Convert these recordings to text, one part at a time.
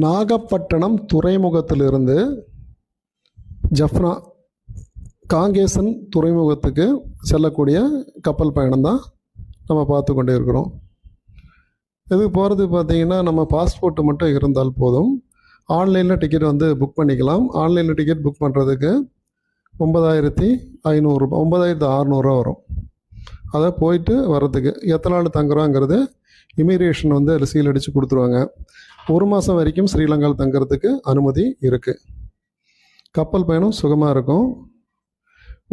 நாகப்பட்டினம் துறைமுகத்திலிருந்து ஜஃப்னா காங்கேசன் துறைமுகத்துக்கு செல்லக்கூடிய கப்பல் பயணம் தான் நம்ம பார்த்து கொண்டே இருக்கிறோம். இதுக்கு போகிறது பார்த்திங்கன்னா நம்ம பாஸ்போர்ட்டு மட்டும் இருந்தால் போதும். ஆன்லைனில் டிக்கெட் புக் பண்ணிக்கலாம். ஆன்லைனில் டிக்கெட் புக் பண்ணுறதுக்கு 9500 ரூபா 9600 வரும். அதை போயிட்டு வர்றதுக்கு எத்தனை நாள் தங்குறோங்கிறது இமிக்ரேஷன் சீல் அடித்து கொடுத்துருவாங்க. 1 மாதம் வரைக்கும் ஸ்ரீலங்காவில் தங்குறதுக்கு அனுமதி இருக்குது. கப்பல் பயணம் சுகமாக இருக்கும்.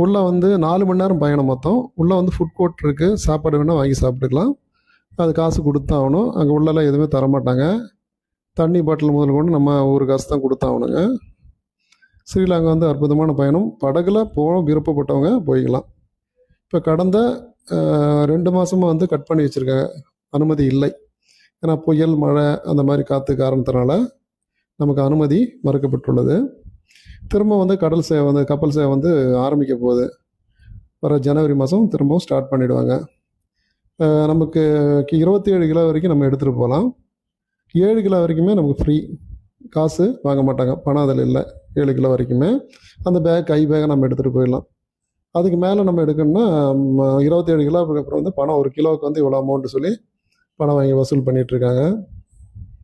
உள்ளே 4 மணி நேரம் பயணம் மொத்தம். உள்ளே ஃபுட் கோர்ட் இருக்குது. சாப்பாடு வேணால் வாங்கி சாப்பிட்டுக்கலாம். அது காசு கொடுத்தாகணும். அங்கே உள்ளெல்லாம் எதுவுமே தரமாட்டாங்க. தண்ணி பாட்டில் முதல் கொண்டு நம்ம ஒரு காசு தான் கொடுத்தாகணுங்க. ஸ்ரீலங்கா அற்புதமான பயணம். படகுல போக விருப்பப்பட்டவங்க போய்க்கலாம். இப்போ கடந்த 2 மாதமாக கட் பண்ணி வச்சுருக்காங்க. அனுமதி இல்லை. ஏன்னா புயல், மழை அந்த மாதிரி காற்று காரணத்தினால நமக்கு அனுமதி மறுக்கப்பட்டுள்ளது. திரும்ப கடல் சேவை கப்பல் சேவை ஆரம்பிக்க போகுது. வர ஜனவரி மாதம் திரும்பவும் ஸ்டார்ட் பண்ணிவிடுவாங்க. நமக்கு 27 கிலோ வரைக்கும் நம்ம எடுத்துகிட்டு போகலாம். 7 கிலோ வரைக்குமே நமக்கு ஃப்ரீ. காசு வாங்க மாட்டாங்க. பணம் அதில் இல்லை. 7 கிலோ வரைக்குமே அந்த பேக், கை பேக்கை நம்ம எடுத்துகிட்டு போயிடலாம். அதுக்கு மேலே நம்ம எடுக்கணும்னா 27 கிலோவுக்கு அப்புறம் பணம் 1 கிலோவுக்கு இவ்வளோ அமௌண்ட்டு சொல்லி பணம் வாங்கி வசூல் பண்ணிகிட்ருக்காங்க.